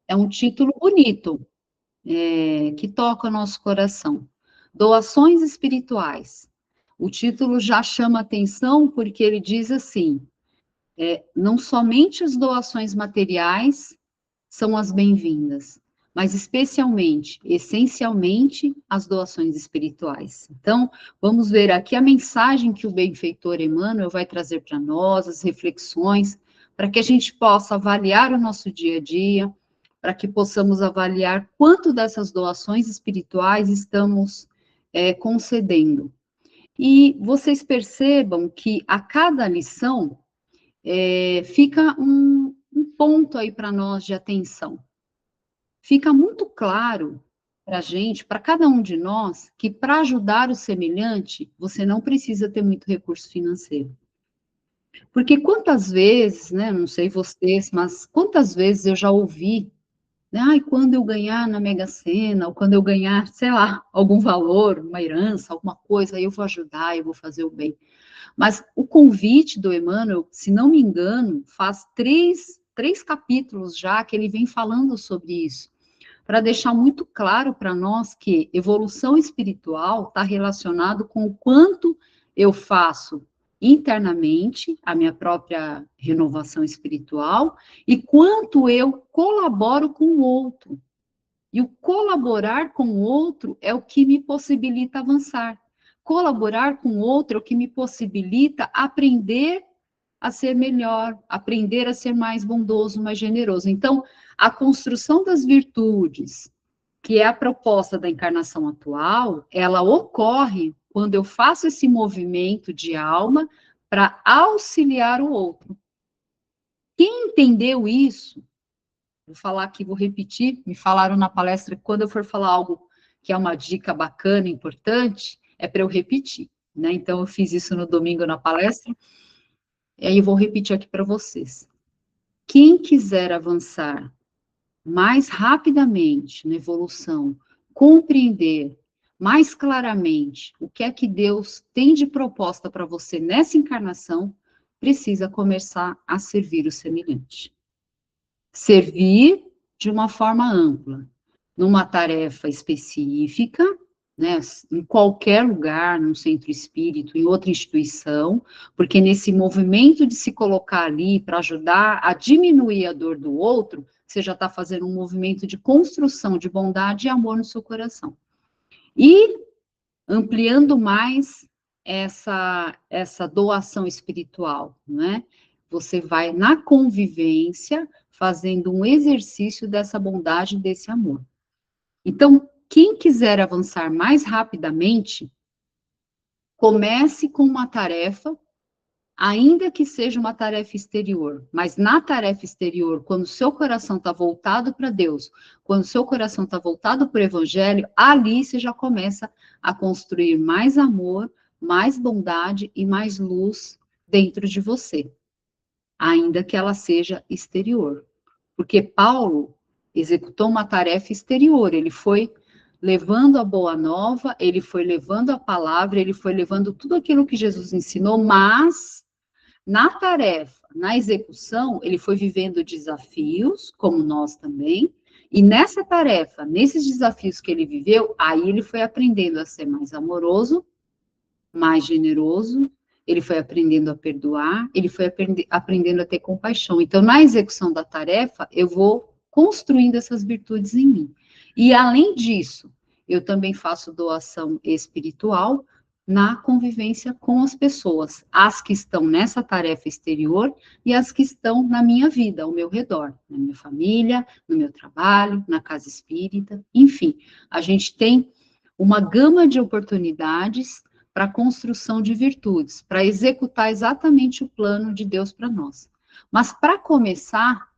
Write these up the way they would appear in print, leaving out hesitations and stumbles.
É um título bonito, que toca o nosso coração. Doações espirituais. O título já chama atenção porque ele diz assim, não somente as doações materiais são as bem-vindas, mas especialmente, essencialmente, as doações espirituais. Então, vamos ver aqui a mensagem que o benfeitor Emmanuel vai trazer para nós, as reflexões, para que a gente possa avaliar o nosso dia a dia, para que possamos avaliar quanto dessas doações espirituais estamos concedendo. E vocês percebam que a cada lição fica um ponto aí para nós de atenção. Fica muito claro para a gente, para cada um de nós, que para ajudar o semelhante, você não precisa ter muito recurso financeiro. Porque quantas vezes, né, não sei vocês, mas quantas vezes eu já ouvi, né, ai, quando eu ganhar na Mega Sena, ou quando eu ganhar, sei lá, algum valor, uma herança, alguma coisa, aí eu vou ajudar, eu vou fazer o bem. Mas o convite do Emmanuel, se não me engano, faz três capítulos já que ele vem falando sobre isso, para deixar muito claro para nós que evolução espiritual está relacionado com o quanto eu faço internamente a minha própria renovação espiritual e quanto eu colaboro com o outro. E o colaborar com o outro é o que me possibilita avançar. Colaborar com o outro é o que me possibilita aprender a ser melhor, aprender a ser mais bondoso, mais generoso. Então, a construção das virtudes, que é a proposta da encarnação atual, ela ocorre quando eu faço esse movimento de alma para auxiliar o outro. Quem entendeu isso, vou falar aqui, vou repetir, me falaram na palestra que quando eu for falar algo que é uma dica bacana, importante, é para eu repetir, né? Então, eu fiz isso no domingo na palestra, e aí eu vou repetir aqui para vocês. Quem quiser avançar mais rapidamente na evolução, compreender mais claramente o que é que Deus tem de proposta para você nessa encarnação, precisa começar a servir o semelhante. Servir de uma forma ampla, numa tarefa específica, né, em qualquer lugar, num centro espírita, em outra instituição, porque nesse movimento de se colocar ali para ajudar a diminuir a dor do outro, você já está fazendo um movimento de construção de bondade e amor no seu coração. E ampliando mais essa doação espiritual, né? Você vai na convivência fazendo um exercício dessa bondade, desse amor. Então, quem quiser avançar mais rapidamente, comece com uma tarefa, ainda que seja uma tarefa exterior, mas na tarefa exterior, quando o seu coração está voltado para Deus, quando o seu coração está voltado para o Evangelho, ali você já começa a construir mais amor, mais bondade e mais luz dentro de você, ainda que ela seja exterior. Porque Paulo executou uma tarefa exterior, ele foi levando a boa nova, ele foi levando a palavra, ele foi levando tudo aquilo que Jesus ensinou, mas na tarefa, na execução, ele foi vivendo desafios, como nós também, e nessa tarefa, nesses desafios que ele viveu, aí ele foi aprendendo a ser mais amoroso, mais generoso, ele foi aprendendo a perdoar, ele foi aprendendo a ter compaixão. Então, na execução da tarefa, eu vou construindo essas virtudes em mim. E, além disso, eu também faço doação espiritual na convivência com as pessoas, as que estão nessa tarefa exterior e as que estão na minha vida, ao meu redor, na minha família, no meu trabalho, na casa espírita, enfim, a gente tem uma gama de oportunidades para a construção de virtudes, para executar exatamente o plano de Deus para nós. Mas para começar,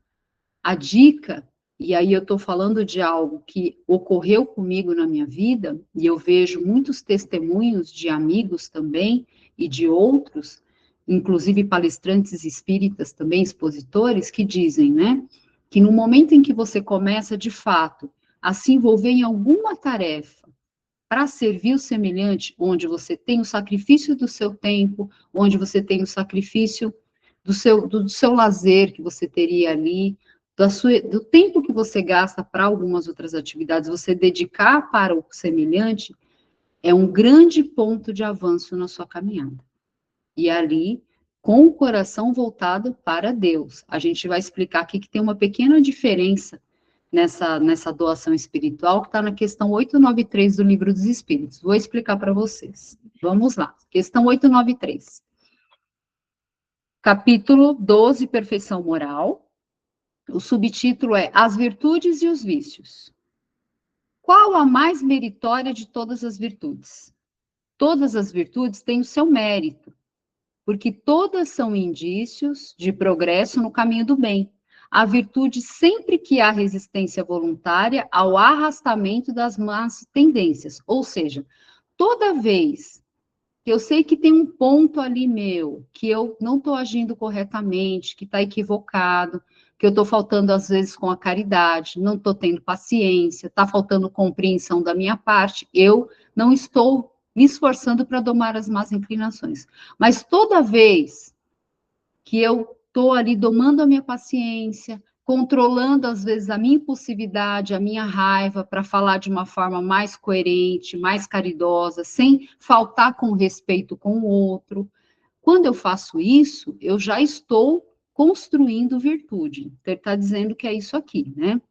a dica, e aí eu estou falando de algo que ocorreu comigo na minha vida, e eu vejo muitos testemunhos de amigos também, e de outros, inclusive palestrantes espíritas também, expositores, que dizem, né, que no momento em que você começa, de fato, a se envolver em alguma tarefa, para servir o semelhante, onde você tem o sacrifício do seu tempo, onde você tem o sacrifício do seu lazer que você teria ali, do tempo que você gasta para algumas outras atividades, você dedicar para o semelhante, é um grande ponto de avanço na sua caminhada. E ali, com o coração voltado para Deus. A gente vai explicar aqui que tem uma pequena diferença nessa doação espiritual, que está na questão 893 do Livro dos Espíritos. Vou explicar para vocês. Vamos lá. Questão 893. Capítulo 12, Perfeição Moral. O subtítulo é As Virtudes e os Vícios. Qual a mais meritória de todas as virtudes? Todas as virtudes têm o seu mérito, porque todas são indícios de progresso no caminho do bem. A virtude sempre que há resistência voluntária ao arrastamento das más tendências, ou seja, toda vez que eu sei que tem um ponto ali meu, que eu não estou agindo corretamente, que está equivocado, que eu estou faltando às vezes com a caridade, não estou tendo paciência, está faltando compreensão da minha parte, eu não estou me esforçando para domar as más inclinações. Mas toda vez que eu estou ali domando a minha paciência, controlando às vezes a minha impulsividade, a minha raiva, para falar de uma forma mais coerente, mais caridosa, sem faltar com respeito com o outro. Quando eu faço isso, eu já estou construindo virtude. Então, ele está dizendo que é isso aqui, né?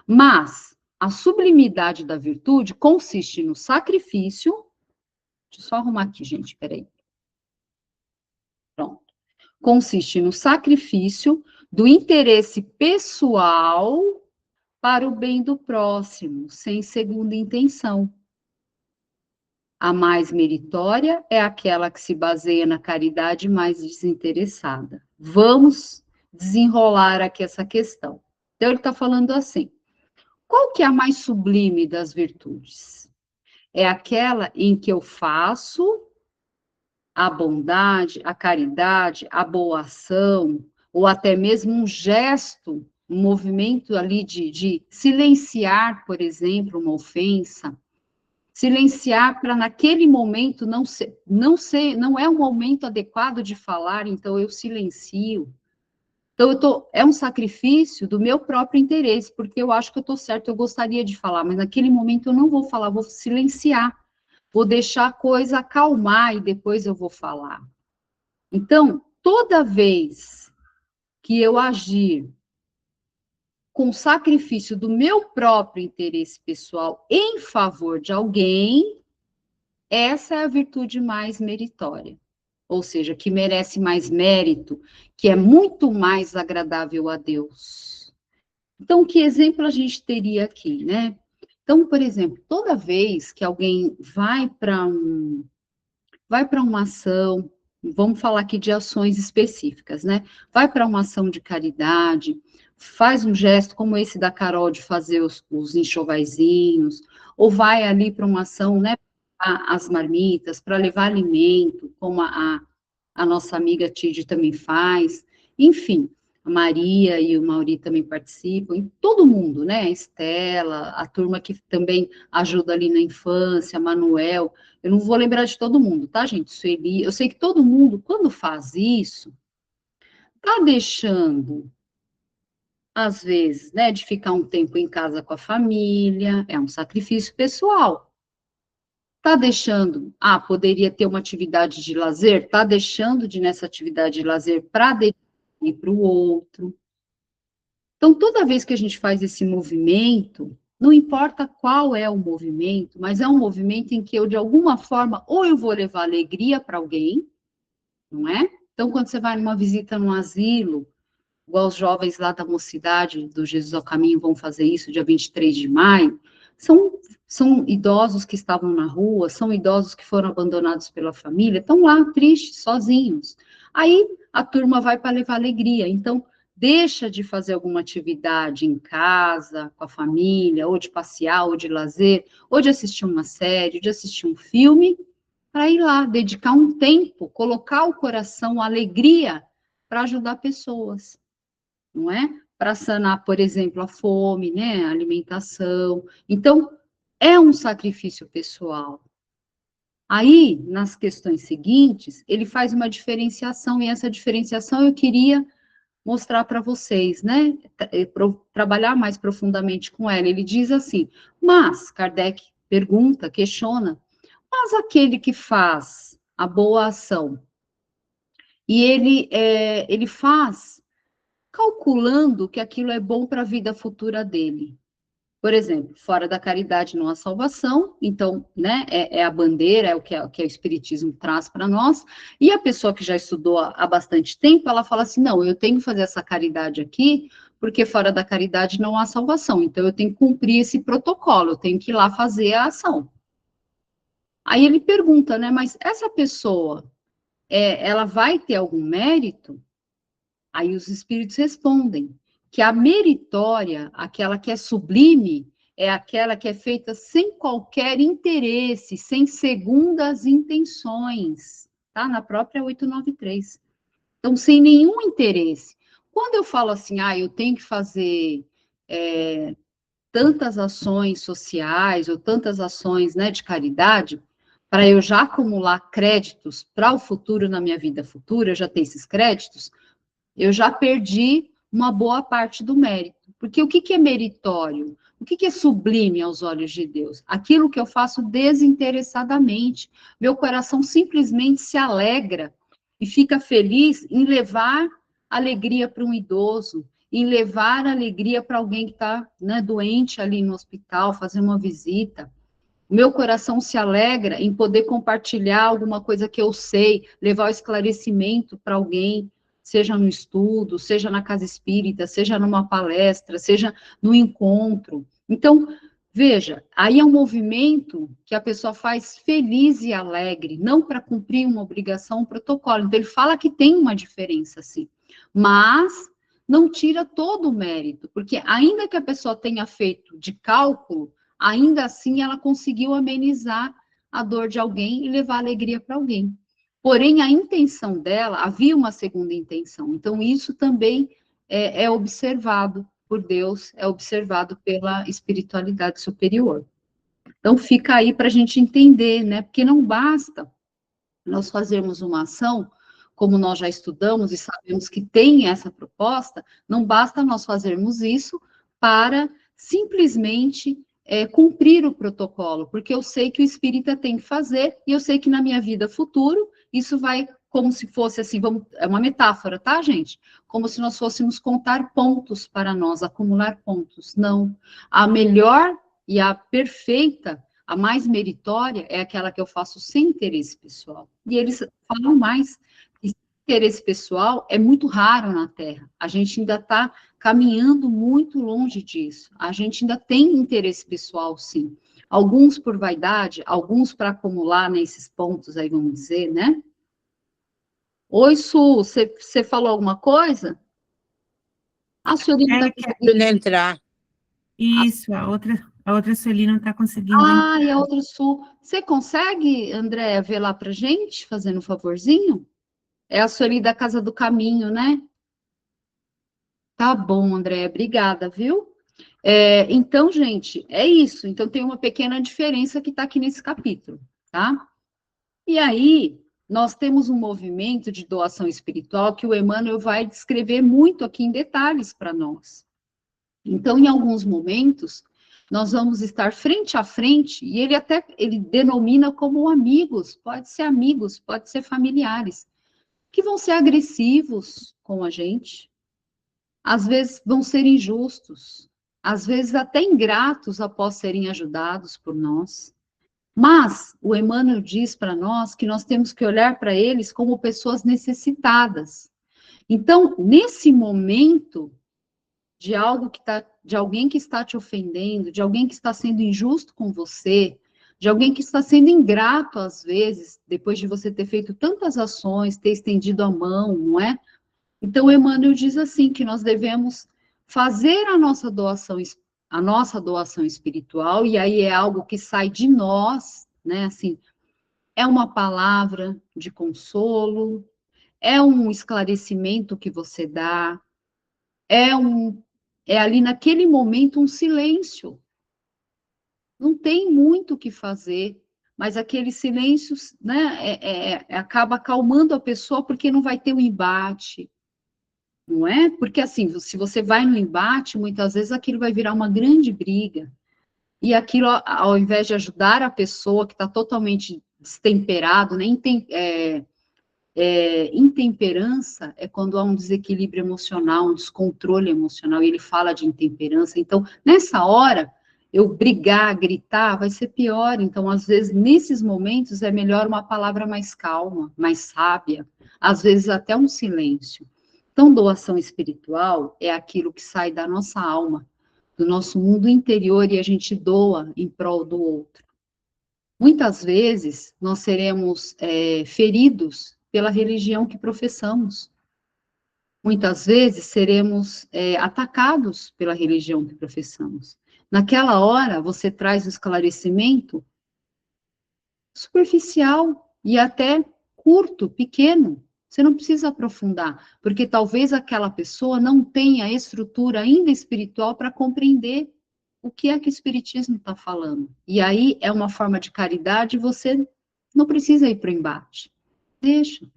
Mas a sublimidade da virtude consiste no sacrifício. Deixa eu só arrumar aqui, gente, peraí. Pronto. Consiste no sacrifício do interesse pessoal para o bem do próximo, sem segunda intenção. A mais meritória é aquela que se baseia na caridade mais desinteressada. Vamos desenrolar aqui essa questão. Então, ele está falando assim, qual que é a mais sublime das virtudes? É aquela em que eu faço a bondade, a caridade, a boa ação, ou até mesmo um gesto, um movimento ali de silenciar, por exemplo, uma ofensa, silenciar para naquele momento não é um momento adequado de falar, então eu silencio. Então, é um sacrifício do meu próprio interesse, porque eu acho que eu estou certo, eu gostaria de falar, mas naquele momento eu não vou falar, vou silenciar, vou deixar a coisa acalmar e depois eu vou falar. Então, toda vez que eu agir com sacrifício do meu próprio interesse pessoal em favor de alguém, essa é a virtude mais meritória. Ou seja, que merece mais mérito, que é muito mais agradável a Deus. Então, que exemplo a gente teria aqui, né? Então, por exemplo, toda vez que alguém vai para uma ação, vamos falar aqui de ações específicas, né? Vai para uma ação de caridade, faz um gesto como esse da Carol de fazer os enxovaizinhos, ou vai ali para uma ação, né? As marmitas, para levar alimento, como a nossa amiga Tid também faz, enfim, a Maria e o Mauri também participam, e todo mundo, né? A Estela, a turma que também ajuda ali na infância, a Manuel, eu não vou lembrar de todo mundo, tá, gente? Sueli, eu sei que todo mundo, quando faz isso, tá deixando, às vezes, né, de ficar um tempo em casa com a família, é um sacrifício pessoal. Tá deixando, poderia ter uma atividade de lazer, tá deixando de nessa atividade de lazer para dedicar para o outro. Então, toda vez que a gente faz esse movimento, não importa qual é o movimento, mas é um movimento em que eu, de alguma forma, ou eu vou levar alegria para alguém, não é? Então, quando você vai numa visita num asilo, igual os jovens lá da mocidade do Jesus ao Caminho vão fazer isso dia 23 de maio, são idosos que estavam na rua, são idosos que foram abandonados pela família, estão lá tristes, sozinhos. Aí a turma vai para levar alegria. Então, deixa de fazer alguma atividade em casa, com a família, ou de passear, ou de lazer, ou de assistir uma série, de assistir um filme, para ir lá, dedicar um tempo, colocar o coração, a alegria, para ajudar pessoas, não é? Para sanar, por exemplo, a fome, né? A alimentação. Então, é um sacrifício pessoal. Aí, nas questões seguintes, ele faz uma diferenciação, e essa diferenciação eu queria mostrar para vocês, né? Trabalhar mais profundamente com ela. Ele diz assim, mas, Kardec pergunta, questiona, mas aquele que faz a boa ação, e ele faz calculando que aquilo é bom para a vida futura dele. Por exemplo, fora da caridade não há salvação, então, né, é a bandeira, é o que o Espiritismo traz para nós, e a pessoa que já estudou há bastante tempo, ela fala assim, não, eu tenho que fazer essa caridade aqui, porque fora da caridade não há salvação, então eu tenho que cumprir esse protocolo, eu tenho que ir lá fazer a ação. Aí ele pergunta, né, mas essa pessoa, ela vai ter algum mérito? Aí os espíritos respondem que a meritória, aquela que é sublime, é aquela que é feita sem qualquer interesse, sem segundas intenções, tá? Na própria 893. Então, sem nenhum interesse. Quando eu falo assim, eu tenho que fazer tantas ações sociais ou tantas ações, né, de caridade, para eu já acumular créditos para o futuro, na minha vida futura, eu já ter esses créditos, eu já perdi uma boa parte do mérito. Porque o que é meritório? O que é sublime aos olhos de Deus? Aquilo que eu faço desinteressadamente. Meu coração simplesmente se alegra e fica feliz em levar alegria para um idoso, em levar alegria para alguém que está, né, doente ali no hospital, fazer uma visita. Meu coração se alegra em poder compartilhar alguma coisa que eu sei, levar o esclarecimento para alguém, seja no estudo, seja na casa espírita, seja numa palestra, seja no encontro. Então, veja, aí é um movimento que a pessoa faz feliz e alegre, não para cumprir uma obrigação, um protocolo. Então, ele fala que tem uma diferença, sim, mas não tira todo o mérito, porque ainda que a pessoa tenha feito de cálculo, ainda assim ela conseguiu amenizar a dor de alguém e levar alegria para alguém. Porém, a intenção dela, havia uma segunda intenção. Então, isso também é observado por Deus, é observado pela espiritualidade superior. Então, fica aí para a gente entender, né? Porque não basta nós fazermos uma ação, como nós já estudamos e sabemos que tem essa proposta, não basta nós fazermos isso para simplesmente cumprir o protocolo, porque eu sei que o espírita tem que fazer, e eu sei que na minha vida futura, isso vai, como se fosse assim, é uma metáfora, tá, gente? Como se nós fôssemos contar pontos para nós, acumular pontos. Não. A melhor e a perfeita, a mais meritória é aquela que eu faço sem interesse pessoal. E eles falam mais que interesse pessoal é muito raro na Terra. A gente ainda está caminhando muito longe disso. A gente ainda tem interesse pessoal, sim. Alguns por vaidade, alguns para acumular nesses pontos aí, vamos dizer, né? Oi, Su, você falou alguma coisa? A senhorita está Querendo entrar. Isso, a outra Sueli não está conseguindo entrar. e a outra Su. Você consegue, André, ver lá para gente, fazendo um favorzinho? É a Sueli da Casa do Caminho, né? Tá bom, André, obrigada, viu? Então, gente, é isso. Então, tem uma pequena diferença que está aqui nesse capítulo, tá? E aí, nós temos um movimento de doação espiritual que o Emmanuel vai descrever muito aqui em detalhes para nós. Então, em alguns momentos, nós vamos estar frente a frente, e ele denomina como amigos, pode ser familiares, que vão ser agressivos com a gente, às vezes vão ser injustos, às vezes até ingratos após serem ajudados por nós. Mas o Emmanuel diz para nós que nós temos que olhar para eles como pessoas necessitadas. Então, nesse momento de de alguém que está te ofendendo, de alguém que está sendo injusto com você, de alguém que está sendo ingrato às vezes, depois de você ter feito tantas ações, ter estendido a mão, não é? Então, Emmanuel diz assim, que nós devemos fazer a nossa doação espiritual, e aí é algo que sai de nós, né? Assim, é uma palavra de consolo, é um esclarecimento que você dá, é é ali naquele momento um silêncio. Não tem muito o que fazer, mas aquele silêncio, né, acaba acalmando a pessoa porque não vai ter um embate, não é? Porque, assim, se você vai no embate, muitas vezes aquilo vai virar uma grande briga. E aquilo, ao invés de ajudar a pessoa que está totalmente destemperado, né? Intemperança é quando há um desequilíbrio emocional, um descontrole emocional, e ele fala de intemperança. Então, nessa hora, eu brigar, gritar, vai ser pior. Então, às vezes, nesses momentos, é melhor uma palavra mais calma, mais sábia, às vezes até um silêncio. Então, doação espiritual é aquilo que sai da nossa alma, do nosso mundo interior, e a gente doa em prol do outro. Muitas vezes nós seremos feridos pela religião que professamos. Muitas vezes seremos atacados pela religião que professamos. Naquela hora, você traz o esclarecimento superficial e até curto, pequeno. Você não precisa aprofundar, porque talvez aquela pessoa não tenha a estrutura ainda espiritual para compreender o que é que o Espiritismo está falando. E aí é uma forma de caridade, você não precisa ir para o embate. Deixa.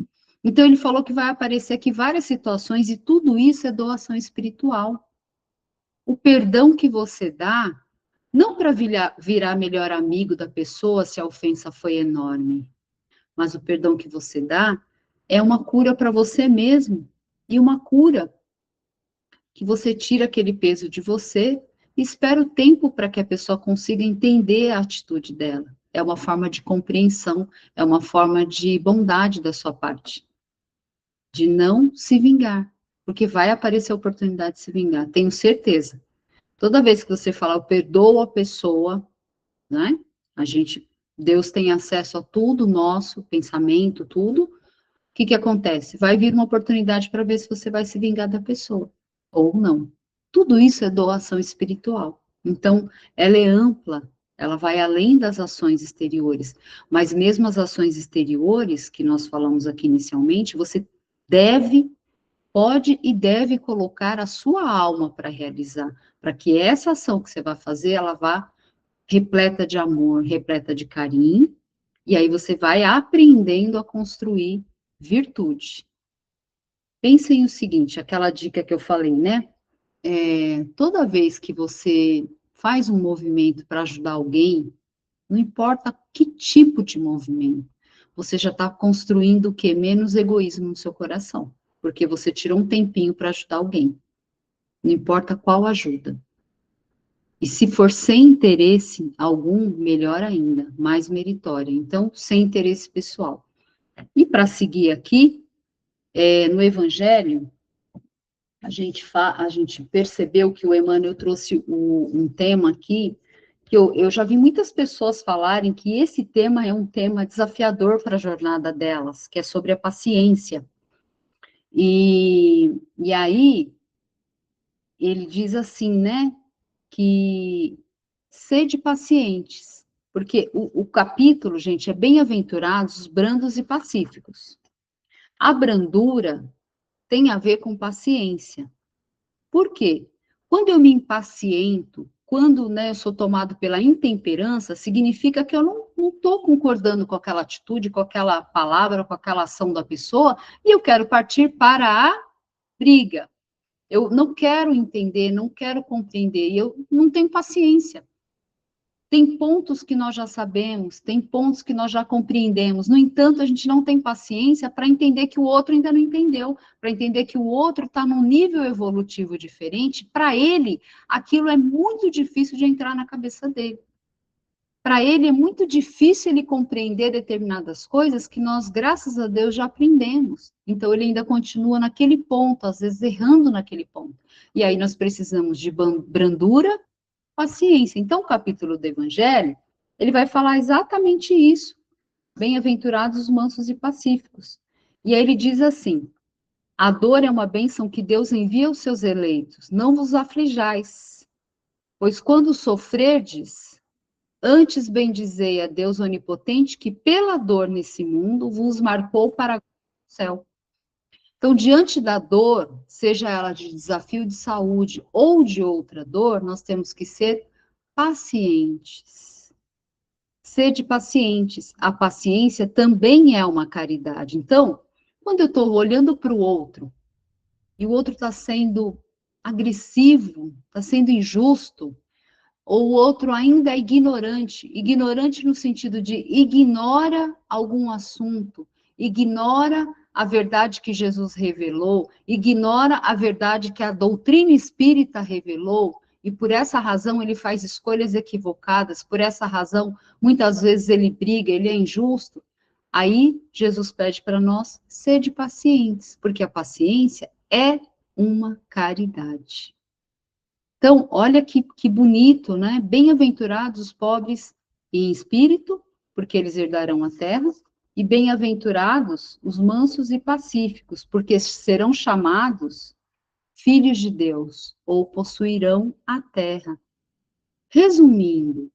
Então, ele falou que vai aparecer aqui várias situações, e tudo isso é doação espiritual. O perdão que você dá, não para virar melhor amigo da pessoa se a ofensa foi enorme, mas o perdão que você dá é uma cura para você mesmo, e uma cura que você tira aquele peso de você e espera o tempo para que a pessoa consiga entender a atitude dela. É uma forma de compreensão, é uma forma de bondade da sua parte, de não se vingar, porque vai aparecer a oportunidade de se vingar, tenho certeza. Toda vez que você falar, eu perdoo a pessoa, né? Deus tem acesso a tudo nosso, pensamento, tudo. O que que acontece? Vai vir uma oportunidade para ver se você vai se vingar da pessoa ou não. Tudo isso é doação espiritual. Então, ela é ampla, ela vai além das ações exteriores. Mas mesmo as ações exteriores, que nós falamos aqui inicialmente, você pode e deve colocar a sua alma para realizar, para que essa ação que você vai fazer, ela vá repleta de amor, repleta de carinho, e aí você vai aprendendo a construir virtude. Pensem o seguinte, aquela dica que eu falei, né? Toda vez que você faz um movimento para ajudar alguém, não importa que tipo de movimento, você já está construindo o quê? Menos egoísmo no seu coração, porque você tirou um tempinho para ajudar alguém. Não importa qual ajuda. E se for sem interesse algum, melhor ainda, mais meritória. Então, sem interesse pessoal. E para seguir aqui, no Evangelho, a gente percebeu que o Emmanuel trouxe um tema aqui, que eu já vi muitas pessoas falarem que esse tema é um tema desafiador para a jornada delas, que é sobre a paciência. E aí, ele diz assim, né, que sede pacientes, porque o capítulo, gente, é bem-aventurados os brandos e pacíficos. A brandura tem a ver com paciência. Por quê? Quando eu me impaciento, quando, né, eu sou tomado pela intemperança, significa que eu não estou concordando com aquela atitude, com aquela palavra, com aquela ação da pessoa, e eu quero partir para a briga. Eu não quero entender, não quero compreender, e eu não tenho paciência. Tem pontos que nós já sabemos, tem pontos que nós já compreendemos. No entanto, a gente não tem paciência para entender que o outro ainda não entendeu, para entender que o outro está num nível evolutivo diferente. Para ele, aquilo é muito difícil de entrar na cabeça dele. Para ele, é muito difícil ele compreender determinadas coisas que nós, graças a Deus, já aprendemos. Então, ele ainda continua naquele ponto, às vezes errando naquele ponto. E aí, nós precisamos de brandura, paciência. Então, o capítulo do Evangelho, ele vai falar exatamente isso. Bem-aventurados os mansos e pacíficos. E aí ele diz assim: a dor é uma bênção que Deus envia aos seus eleitos. Não vos aflijais, pois quando sofrerdes, antes bendizei a Deus onipotente, que pela dor nesse mundo vos marcou para o céu. Então, diante da dor, seja ela de desafio de saúde ou de outra dor, nós temos que ser pacientes. Sede pacientes. A paciência também é uma caridade. Então, quando eu estou olhando para o outro e o outro está sendo agressivo, está sendo injusto, ou o outro ainda é ignorante, ignorante no sentido de ignora algum assunto, ignora a verdade que Jesus revelou, ignora a verdade que a doutrina espírita revelou, e por essa razão ele faz escolhas equivocadas, por essa razão muitas vezes ele briga, ele é injusto. Aí Jesus pede para nós sede pacientes, porque a paciência é uma caridade. Então, olha que bonito, né? Bem-aventurados os pobres em espírito, porque eles herdarão a terra, e bem-aventurados os mansos e pacíficos, porque serão chamados filhos de Deus, ou possuirão a terra. Resumindo,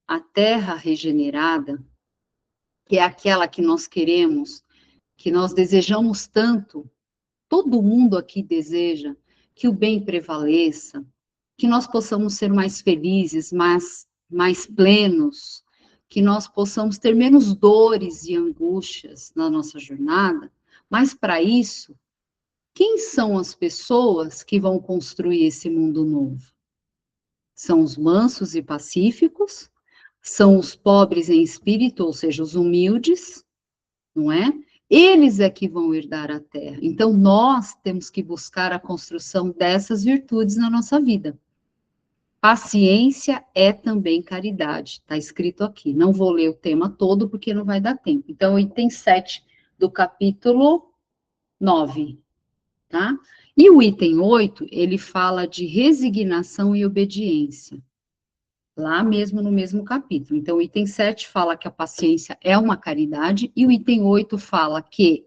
a terra regenerada, que é aquela que nós queremos, que nós desejamos tanto, todo mundo aqui deseja que o bem prevaleça, que nós possamos ser mais felizes, mais plenos, que nós possamos ter menos dores e angústias na nossa jornada, mas para isso, quem são as pessoas que vão construir esse mundo novo? São os mansos e pacíficos, são os pobres em espírito, ou seja, os humildes, não é? Eles é que vão herdar a terra. Então, nós temos que buscar a construção dessas virtudes na nossa vida. Paciência é também caridade, está escrito aqui. Não vou ler o tema todo, porque não vai dar tempo. Então, item 7 do capítulo 9, tá? E o item 8, ele fala de resignação e obediência, lá mesmo no mesmo capítulo. Então, o item 7 fala que a paciência é uma caridade, e o item 8 fala que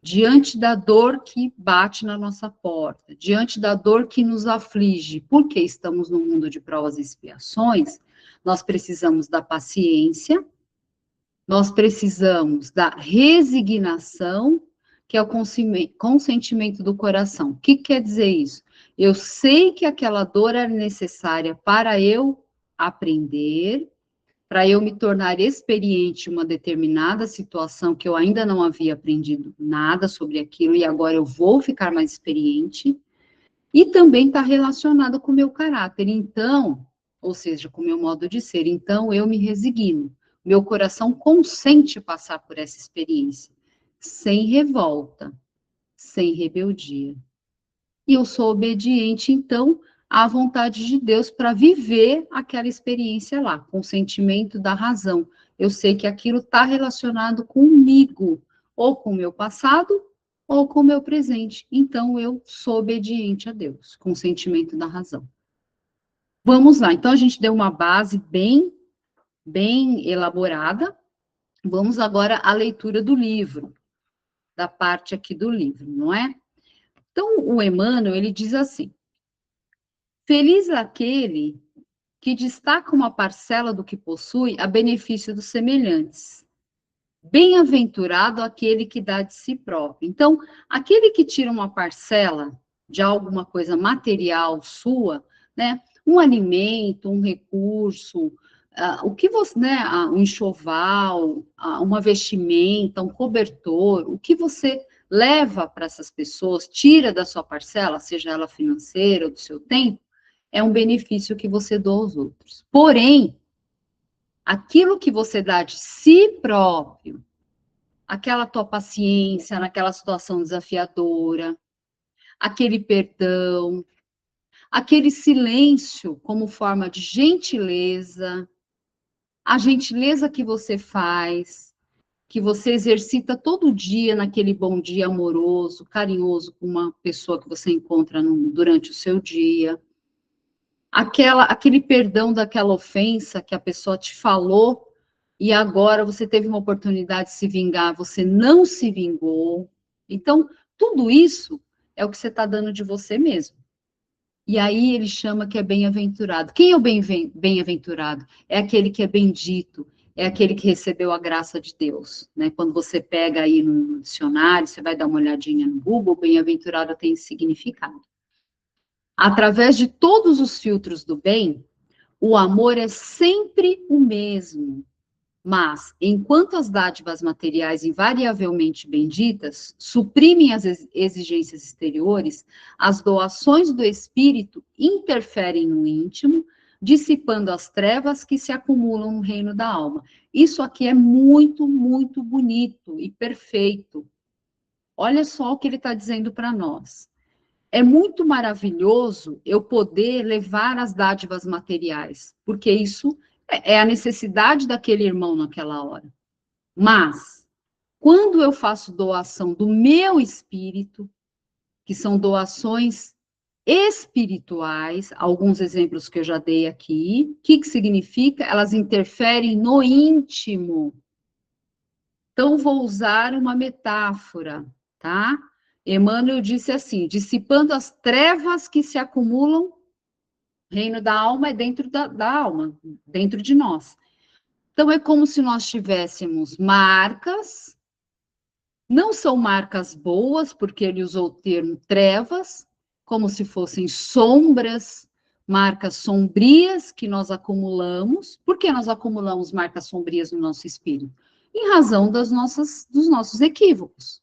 diante da dor que bate na nossa porta, diante da dor que nos aflige, porque estamos no mundo de provas e expiações, nós precisamos da paciência, nós precisamos da resignação, que é o consentimento do coração. O que quer dizer isso? Eu sei que aquela dor é necessária para eu aprender, para eu me tornar experiente em uma determinada situação que eu ainda não havia aprendido nada sobre aquilo, e agora eu vou ficar mais experiente, e também está relacionado com o meu caráter. Então, ou seja, com o meu modo de ser. Então, eu me resigno. Meu coração consente passar por essa experiência, sem revolta, sem rebeldia. E eu sou obediente, então, à vontade de Deus para viver aquela experiência lá, com o sentimento da razão. Eu sei que aquilo está relacionado comigo, ou com o meu passado, ou com o meu presente. Então, eu sou obediente a Deus, com o sentimento da razão. Vamos lá. Então, a gente deu uma base bem elaborada. Vamos agora à leitura do livro, da parte aqui do livro, não é? Então, o Emmanuel, ele diz assim: feliz aquele que destaca uma parcela do que possui a benefício dos semelhantes. Bem-aventurado aquele que dá de si próprio. Então, aquele que tira uma parcela de alguma coisa material sua, né? Um alimento, um recurso, o que você, né? Um enxoval, uma vestimenta, um cobertor, o que você leva para essas pessoas, tira da sua parcela, seja ela financeira ou do seu tempo, é um benefício que você dá aos outros. Porém, aquilo que você dá de si próprio, aquela tua paciência naquela situação desafiadora, aquele perdão, aquele silêncio como forma de gentileza, a gentileza que você faz, que você exercita todo dia naquele bom dia amoroso, carinhoso com uma pessoa que você encontra durante o seu dia, aquele perdão daquela ofensa que a pessoa te falou e agora você teve uma oportunidade de se vingar, você não se vingou. Então, tudo isso é o que você está dando de você mesmo. E aí ele chama que é bem-aventurado. Quem é o bem-aventurado? É aquele que é bendito, é aquele que recebeu a graça de Deus, né? Quando você pega aí no dicionário, você vai dar uma olhadinha no Google, bem-aventurado tem significado. Através de todos os filtros do bem, o amor é sempre o mesmo. Mas, enquanto as dádivas materiais invariavelmente benditas suprimem as exigências exteriores, as doações do espírito interferem no íntimo, dissipando as trevas que se acumulam no reino da alma. Isso aqui é muito, muito bonito e perfeito. Olha só o que ele está dizendo para nós. É muito maravilhoso eu poder levar as dádivas materiais, porque isso é a necessidade daquele irmão naquela hora. Mas, quando eu faço doação do meu espírito, que são doações espirituais, alguns exemplos que eu já dei aqui, o que significa? Elas interferem no íntimo. Então, vou usar uma metáfora, tá? Emmanuel disse assim: dissipando as trevas que se acumulam, o reino da alma é dentro da alma, dentro de nós. Então, é como se nós tivéssemos marcas, não são marcas boas, porque ele usou o termo trevas, como se fossem sombras, marcas sombrias que nós acumulamos. Por que nós acumulamos marcas sombrias no nosso espírito? Em razão dos nossos equívocos.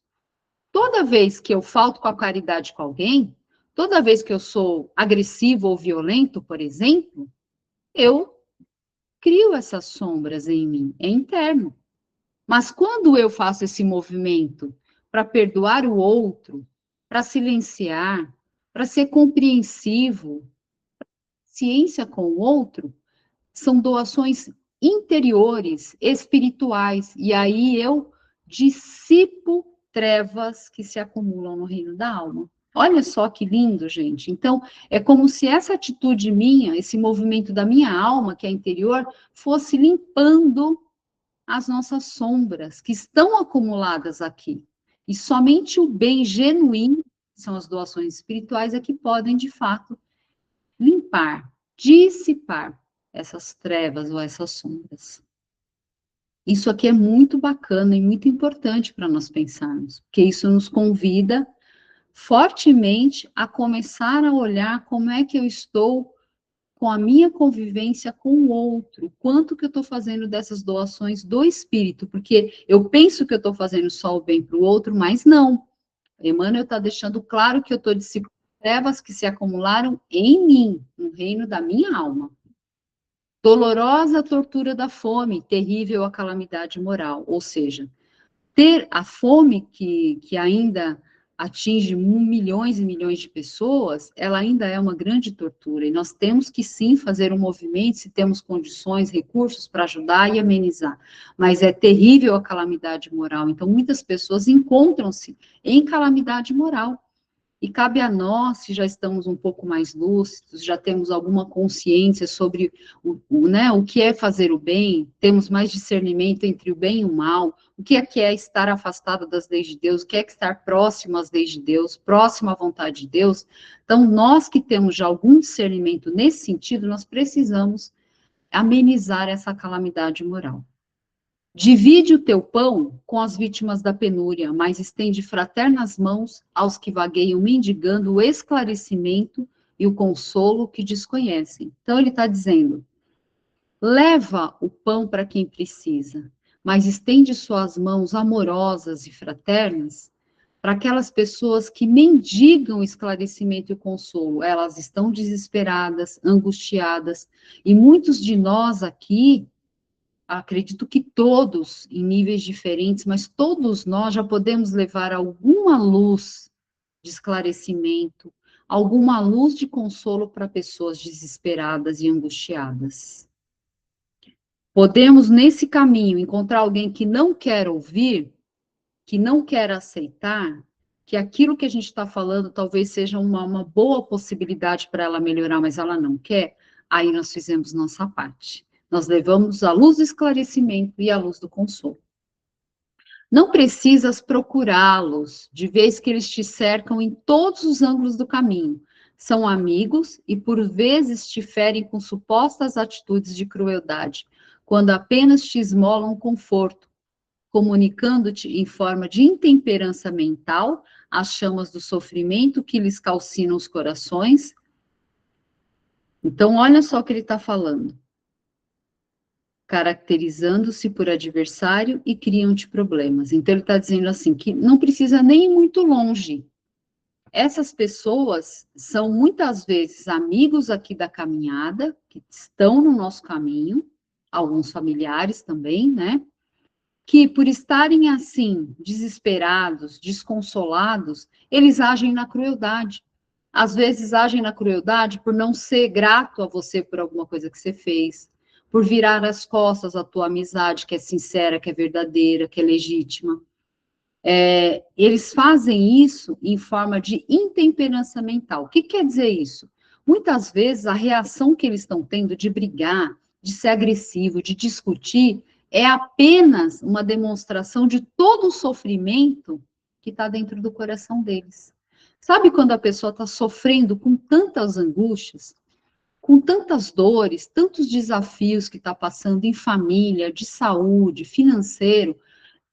Toda vez que eu falto com a caridade com alguém, toda vez que eu sou agressivo ou violento, por exemplo, eu crio essas sombras em mim, é interno. Mas quando eu faço esse movimento para perdoar o outro, para silenciar, para ser compreensivo, ciência com o outro, são doações interiores, espirituais, e aí eu dissipo trevas que se acumulam no reino da alma. Olha só que lindo, gente. Então, é como se essa atitude minha, esse movimento da minha alma, que é interior, fosse limpando as nossas sombras que estão acumuladas aqui. E somente o bem genuíno, que são as doações espirituais, é que podem, de fato, limpar, dissipar essas trevas ou essas sombras. Isso aqui é muito bacana e muito importante para nós pensarmos, porque isso nos convida fortemente a começar a olhar como é que eu estou com a minha convivência com o outro, quanto que eu estou fazendo dessas doações do espírito, porque eu penso que eu estou fazendo só o bem para o outro, mas não. Emmanuel está deixando claro que eu estou dissipando trevas que se acumularam em mim, no reino da minha alma. Dolorosa tortura da fome, terrível a calamidade moral, ou seja, ter a fome que ainda atinge milhões e milhões de pessoas, ela ainda é uma grande tortura, e nós temos que sim fazer um movimento, se temos condições, recursos para ajudar e amenizar, mas é terrível a calamidade moral, então muitas pessoas encontram-se em calamidade moral, e cabe a nós, se já estamos um pouco mais lúcidos, já temos alguma consciência sobre o que é fazer o bem, temos mais discernimento entre o bem e o mal, o que é estar afastado das leis de Deus, o que é estar próximo às leis de Deus, próximo à vontade de Deus. Então, nós que temos já algum discernimento nesse sentido, nós precisamos amenizar essa calamidade moral. Divide o teu pão com as vítimas da penúria, mas estende fraternas mãos aos que vagueiam mendigando o esclarecimento e o consolo que desconhecem. Então, ele está dizendo, leva o pão para quem precisa, mas estende suas mãos amorosas e fraternas para aquelas pessoas que mendigam o esclarecimento e o consolo. Elas estão desesperadas, angustiadas, e muitos de nós aqui, acredito que todos, em níveis diferentes, mas todos nós já podemos levar alguma luz de esclarecimento, alguma luz de consolo para pessoas desesperadas e angustiadas. Podemos, nesse caminho, encontrar alguém que não quer ouvir, que não quer aceitar, que aquilo que a gente está falando talvez seja uma boa possibilidade para ela melhorar, mas ela não quer, aí nós fizemos nossa parte. Nós levamos a luz do esclarecimento e a luz do consolo. Não precisas procurá-los, de vez que eles te cercam em todos os ângulos do caminho. São amigos e, por vezes, te ferem com supostas atitudes de crueldade, quando apenas te esmolam conforto, comunicando-te em forma de intemperança mental as chamas do sofrimento que lhes calcinam os corações. Então, olha só o que ele está falando. caracterizando-se por adversário e criam-te problemas. Então, ele está dizendo assim, que não precisa nem ir muito longe. Essas pessoas são muitas vezes amigos aqui da caminhada, que estão no nosso caminho, alguns familiares também, né? Que por estarem assim, desesperados, desconsolados, eles agem na crueldade. Às vezes agem na crueldade por não ser grato a você por alguma coisa que você fez, por virar as costas à tua amizade, que é sincera, que é verdadeira, que é legítima. Eles fazem isso em forma de intemperança mental. O que quer dizer isso? Muitas vezes a reação que eles estão tendo de brigar, de ser agressivo, de discutir, é apenas uma demonstração de todo o sofrimento que está dentro do coração deles. Sabe quando a pessoa está sofrendo com tantas angústias, com tantas dores, tantos desafios que está passando em família, de saúde, financeiro,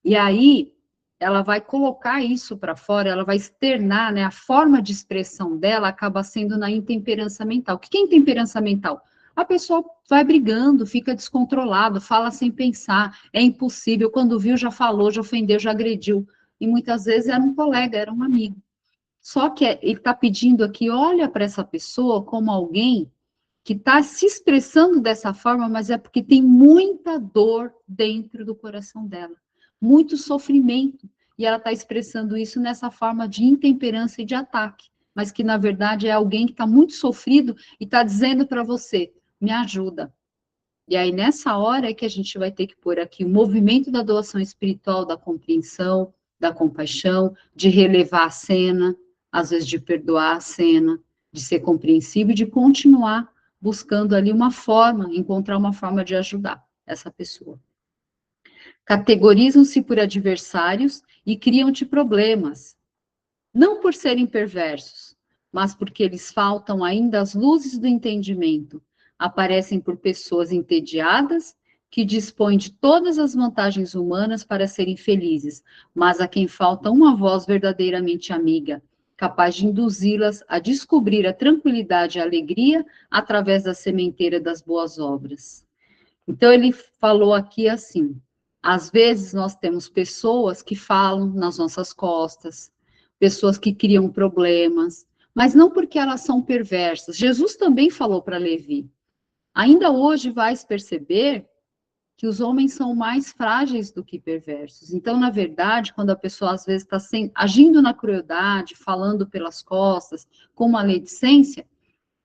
e aí ela vai colocar isso para fora, ela vai externar, né? A forma de expressão dela acaba sendo na intemperança mental. O que é intemperança mental? A pessoa vai brigando, fica descontrolado, fala sem pensar, é impossível, quando viu já falou, já ofendeu, já agrediu. E muitas vezes era um colega, era um amigo. Só que ele está pedindo aqui, olha para essa pessoa como alguém que está se expressando dessa forma, mas é porque tem muita dor dentro do coração dela, muito sofrimento, e ela está expressando isso nessa forma de intemperança e de ataque, mas que na verdade é alguém que está muito sofrido e está dizendo para você, me ajuda. E aí nessa hora é que a gente vai ter que pôr aqui o movimento da doação espiritual, da compreensão, da compaixão, de relevar a cena, às vezes de perdoar a cena, de ser compreensível e de continuar buscando ali uma forma, encontrar uma forma de ajudar essa pessoa. Categorizam-se por adversários e criam-te problemas, não por serem perversos, mas porque eles faltam ainda as luzes do entendimento. Aparecem por pessoas entediadas, que dispõem de todas as vantagens humanas para serem felizes, mas a quem falta uma voz verdadeiramente amiga, capaz de induzi-las a descobrir a tranquilidade e a alegria através da sementeira das boas obras. Então, ele falou aqui assim, às vezes nós temos pessoas que falam nas nossas costas, pessoas que criam problemas, mas não porque elas são perversas. Jesus também falou para Levi, ainda hoje vais perceber que os homens são mais frágeis do que perversos. Então, na verdade, quando a pessoa às vezes está agindo na crueldade, falando pelas costas, com maledicência,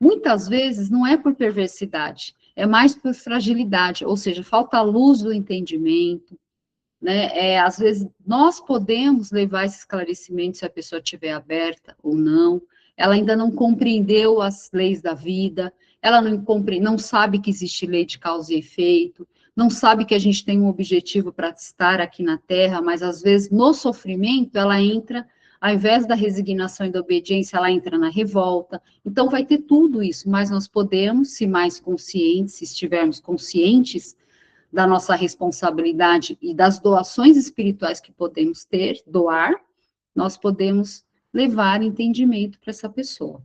muitas vezes não é por perversidade, é mais por fragilidade, ou seja, falta a luz do entendimento, né? Às vezes nós podemos levar esse esclarecimento se a pessoa estiver aberta ou não, ela ainda não compreendeu as leis da vida, ela não sabe que existe lei de causa e efeito, não sabe que a gente tem um objetivo para estar aqui na Terra, mas às vezes no sofrimento ela entra, ao invés da resignação e da obediência, ela entra na revolta. Então vai ter tudo isso, mas nós podemos, se mais conscientes, se estivermos conscientes da nossa responsabilidade e das doações espirituais que podemos ter, doar, nós podemos levar entendimento para essa pessoa.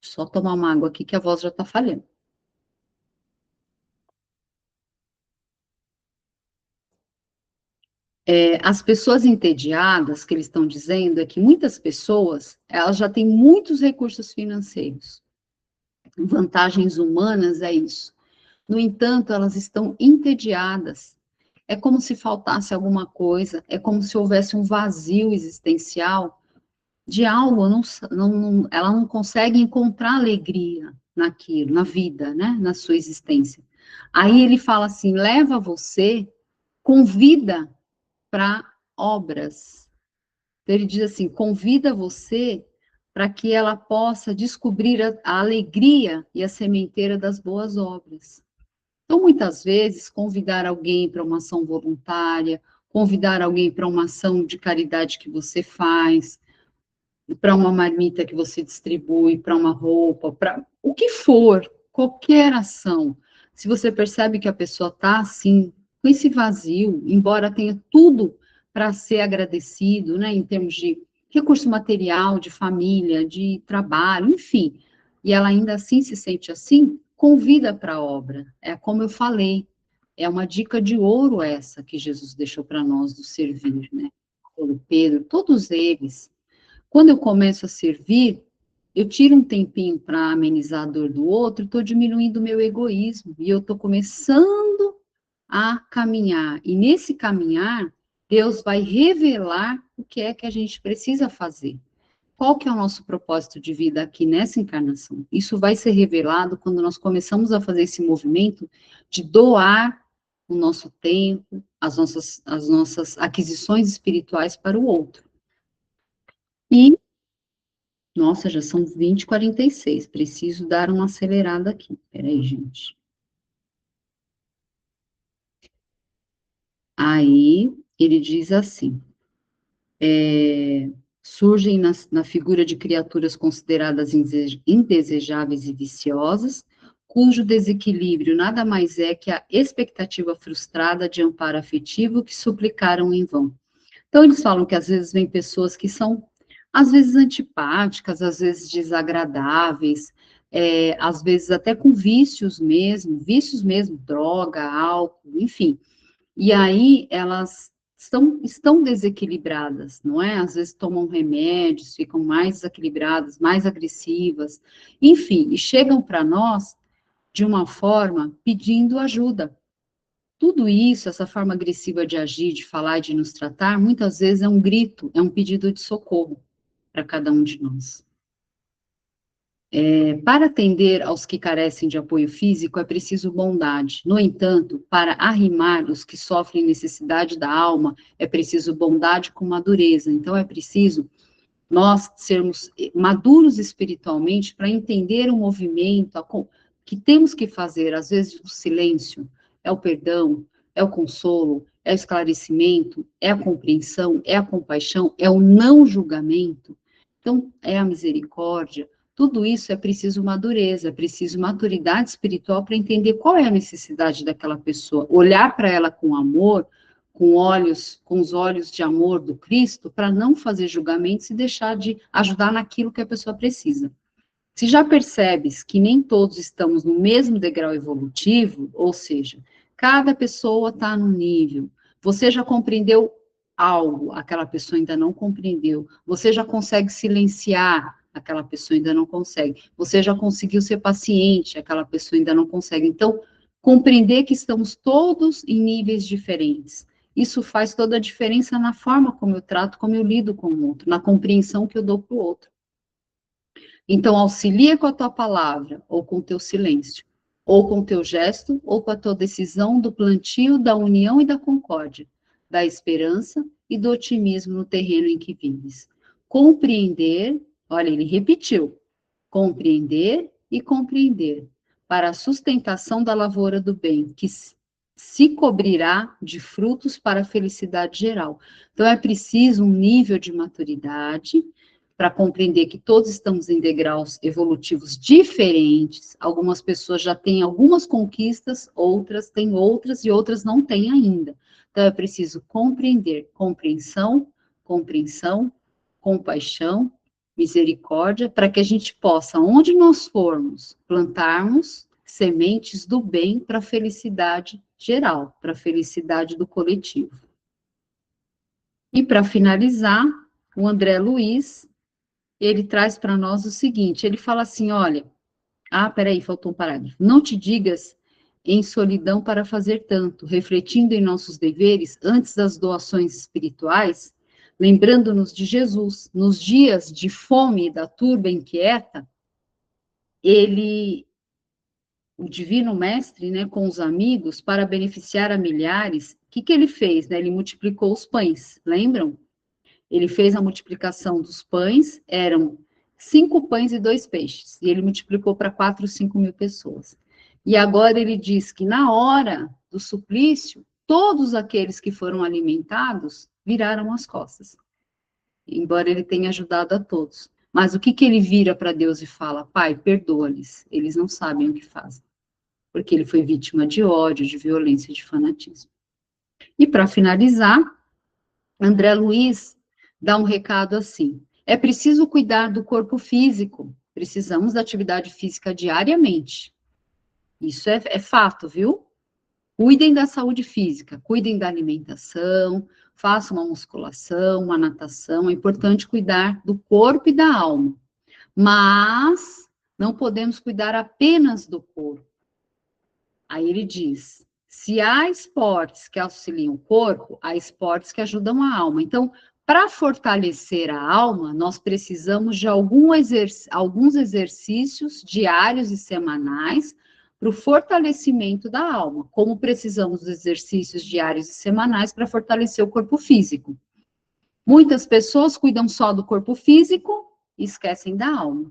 Só tomar uma água aqui que a voz já está falhando. As pessoas entediadas, que eles estão dizendo, é que muitas pessoas, elas já têm muitos recursos financeiros. Vantagens humanas é isso. No entanto, elas estão entediadas. É como se faltasse alguma coisa, é como se houvesse um vazio existencial de algo, ela não consegue encontrar alegria naquilo, na vida, né, na sua existência. Aí ele fala assim, leva você, convida para obras. Então, ele diz assim, convida você para que ela possa descobrir a alegria e a sementeira das boas obras. Então, muitas vezes, convidar alguém para uma ação voluntária, convidar alguém para uma ação de caridade que você faz, para uma marmita que você distribui, para uma roupa, para o que for, qualquer ação. Se você percebe que a pessoa está assim, com esse vazio, embora tenha tudo para ser agradecido, né, em termos de recurso material, de família, de trabalho, enfim, e ela ainda assim se sente assim, convida para a obra. É como eu falei, É uma dica de ouro essa que Jesus deixou para nós do servir, né? Paulo, Pedro, todos eles. Quando eu começo a servir, eu tiro um tempinho para amenizar a dor do outro, estou diminuindo o meu egoísmo e eu estou começando a caminhar. E nesse caminhar, Deus vai revelar o que é que a gente precisa fazer. Qual que é o nosso propósito de vida aqui nessa encarnação? Isso vai ser revelado quando nós começamos a fazer esse movimento de doar o nosso tempo, as nossas aquisições espirituais para o outro. E, nossa, já são 20h46, preciso dar uma acelerada aqui. Peraí, gente. Aí, ele diz assim, surgem na figura de criaturas consideradas indesejáveis e viciosas, cujo desequilíbrio nada mais é que a expectativa frustrada de amparo afetivo que suplicaram em vão. Então, eles falam que às vezes vem pessoas que são, às vezes, antipáticas, às vezes desagradáveis, às vezes até com vícios mesmo, droga, álcool, enfim. E aí elas estão desequilibradas, não é? Às vezes tomam remédios, ficam mais desequilibradas, mais agressivas, enfim, e chegam para nós de uma forma pedindo ajuda. Tudo isso, essa forma agressiva de agir, de falar, de nos tratar, muitas vezes é um grito, é um pedido de socorro para cada um de nós. Para atender aos que carecem de apoio físico, é preciso bondade. No entanto, para arrimar os que sofrem necessidade da alma, é preciso bondade com madureza. Então, é preciso nós sermos maduros espiritualmente para entender o movimento que temos que fazer, às vezes, o silêncio, é o perdão, é o consolo, é o esclarecimento, é a compreensão, é a compaixão, é o não julgamento. Então, é a misericórdia. Tudo isso é preciso madureza, é preciso maturidade espiritual para entender qual é a necessidade daquela pessoa, olhar para ela com amor, com os olhos de amor do Cristo, para não fazer julgamentos e deixar de ajudar naquilo que a pessoa precisa. Se já percebes que nem todos estamos no mesmo degrau evolutivo, ou seja, cada pessoa está num nível, você já compreendeu algo, aquela pessoa ainda não compreendeu, você já consegue silenciar, aquela pessoa ainda não consegue, você já conseguiu ser paciente, aquela pessoa ainda não consegue. Então, compreender que estamos todos em níveis diferentes. Isso faz toda a diferença na forma como eu trato, como eu lido com o outro, na compreensão que eu dou para o outro. Então, auxilia com a tua palavra, ou com o teu silêncio, ou com o teu gesto, ou com a tua decisão do plantio da união e da concórdia, da esperança e do otimismo no terreno em que vives. Compreender, olha, ele repetiu, compreender e compreender, para a sustentação da lavoura do bem, que se cobrirá de frutos para a felicidade geral. Então, é preciso um nível de maturidade para compreender que todos estamos em degraus evolutivos diferentes. Algumas pessoas já têm algumas conquistas, outras têm outras e outras não têm ainda. Então, é preciso compreender, compreensão, compaixão, misericórdia, para que a gente possa, onde nós formos, plantarmos sementes do bem para a felicidade geral, para a felicidade do coletivo. E para finalizar, o André Luiz, ele traz para nós o seguinte, ele fala assim, olha, peraí, faltou um parágrafo, não te digas em solidão para fazer tanto, refletindo em nossos deveres antes das doações espirituais, lembrando-nos de Jesus, nos dias de fome da turba inquieta, o divino mestre, né, com os amigos, para beneficiar a milhares, o que ele fez? Né? Ele multiplicou os pães, lembram? Ele fez a multiplicação dos pães, eram 5 pães e 2 peixes, e ele multiplicou para 4 ou 5 mil pessoas. E agora ele diz que na hora do suplício, todos aqueles que foram alimentados viraram as costas, embora ele tenha ajudado a todos. Mas o que ele vira para Deus e fala? Pai, perdoa-lhes, eles não sabem o que fazem, porque ele foi vítima de ódio, de violência, de fanatismo. E para finalizar, André Luiz dá um recado assim: é preciso cuidar do corpo físico, precisamos da atividade física diariamente. Isso é fato, viu? cuidem da saúde física, cuidem da alimentação, façam uma musculação, uma natação, é importante cuidar do corpo e da alma, mas não podemos cuidar apenas do corpo. Aí ele diz, se há esportes que auxiliam o corpo, há esportes que ajudam a alma. Então, para fortalecer a alma, nós precisamos de alguns exercícios diários e semanais para o fortalecimento da alma, como precisamos dos exercícios diários e semanais para fortalecer o corpo físico. Muitas pessoas cuidam só do corpo físico e esquecem da alma.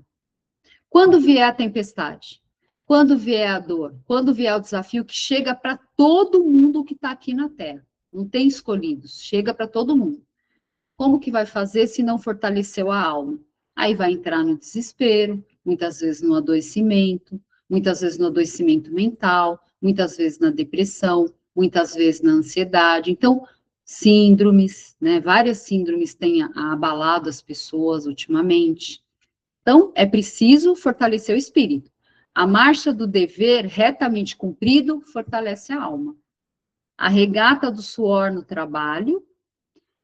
Quando vier a tempestade, quando vier a dor, quando vier o desafio que chega para todo mundo que está aqui na Terra, não tem escolhidos, chega para todo mundo. Como que vai fazer se não fortaleceu a alma? Aí vai entrar no desespero, muitas vezes no adoecimento, muitas vezes no adoecimento mental, muitas vezes na depressão, muitas vezes na ansiedade. Então, síndromes, né? Várias síndromes têm abalado as pessoas ultimamente. Então, é preciso fortalecer o espírito. A marcha do dever retamente cumprido fortalece a alma. A regata do suor no trabalho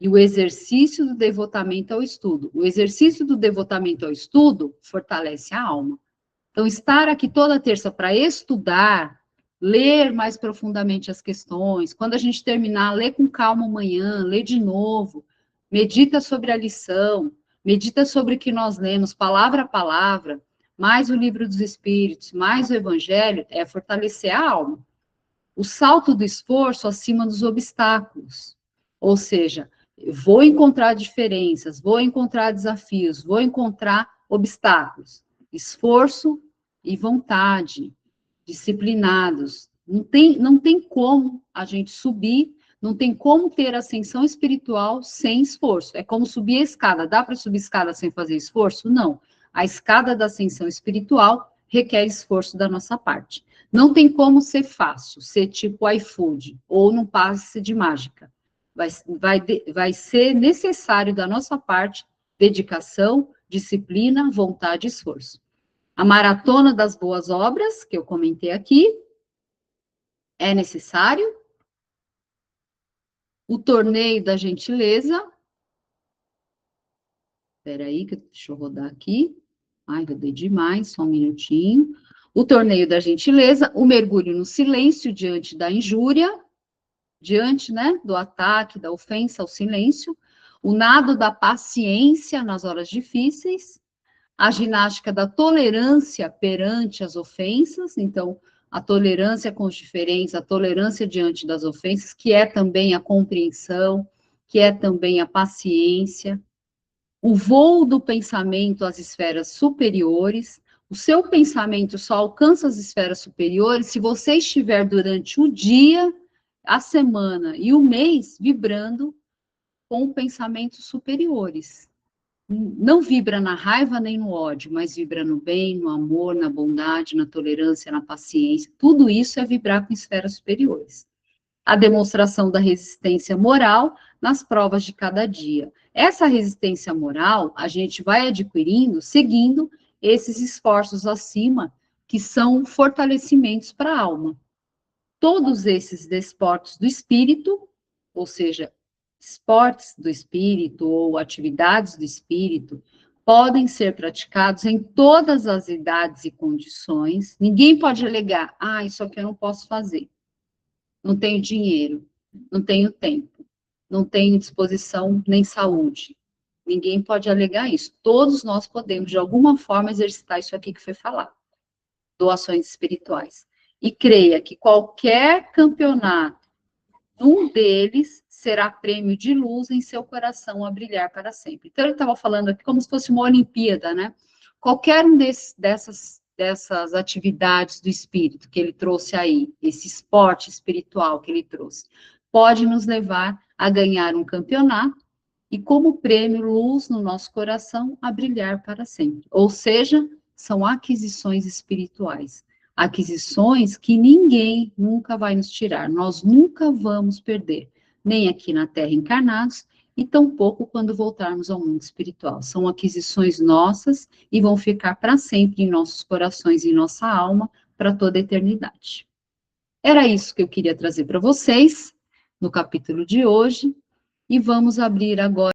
e o exercício do devotamento ao estudo. O exercício do devotamento ao estudo fortalece a alma. Então, estar aqui toda terça para estudar, ler mais profundamente as questões, quando a gente terminar, lê com calma amanhã, lê de novo, medita sobre a lição, medita sobre o que nós lemos, palavra a palavra, mais o livro dos Espíritos, mais o Evangelho, é fortalecer a alma. O salto do esforço acima dos obstáculos. Ou seja, vou encontrar diferenças, vou encontrar desafios, vou encontrar obstáculos. Esforço e vontade, disciplinados. Não tem como a gente subir, não tem como ter ascensão espiritual sem esforço. É como subir a escada. Dá para subir a escada sem fazer esforço? Não. A escada da ascensão espiritual requer esforço da nossa parte. Não tem como ser fácil, ser tipo iFood, ou num passe de mágica. Vai ser necessário da nossa parte dedicação, disciplina, vontade e esforço. A maratona das boas obras, que eu comentei aqui, é necessário. O torneio da gentileza. Espera aí, deixa eu rodar aqui. Ai, rodei demais, só um minutinho. O torneio da gentileza, o mergulho no silêncio diante da injúria, diante, né, do ataque, da ofensa ao silêncio. O nado da paciência nas horas difíceis. A ginástica da tolerância perante as ofensas, então, a tolerância com os diferentes, a tolerância diante das ofensas, que é também a compreensão, que é também a paciência, o voo do pensamento às esferas superiores. O seu pensamento só alcança as esferas superiores se você estiver durante o dia, a semana e o mês vibrando com pensamentos superiores. Não vibra na raiva nem no ódio, mas vibra no bem, no amor, na bondade, na tolerância, na paciência. Tudo isso é vibrar com esferas superiores. A demonstração da resistência moral nas provas de cada dia. Essa resistência moral a gente vai adquirindo seguindo esses esforços acima, que são fortalecimentos para a alma. Todos esses desportos do espírito, ou seja, esportes do espírito ou atividades do espírito, podem ser praticados em todas as idades e condições. Ninguém pode alegar, isso aqui eu não posso fazer. Não tenho dinheiro, não tenho tempo, não tenho disposição nem saúde. Ninguém pode alegar isso. Todos nós podemos, de alguma forma, exercitar isso aqui que foi falado. Doações espirituais. E creia que qualquer campeonato, um deles será prêmio de luz em seu coração a brilhar para sempre. Então, ele estava falando aqui como se fosse uma Olimpíada, né? Qualquer um dessas atividades do espírito que ele trouxe aí, esse esporte espiritual que ele trouxe, pode nos levar a ganhar um campeonato e, como prêmio, luz no nosso coração a brilhar para sempre. Ou seja, são aquisições espirituais. Aquisições que ninguém nunca vai nos tirar, nós nunca vamos perder, nem aqui na Terra encarnados, e tampouco quando voltarmos ao mundo espiritual. São aquisições nossas e vão ficar para sempre em nossos corações e em nossa alma, para toda a eternidade. Era isso que eu queria trazer para vocês no capítulo de hoje, e vamos abrir agora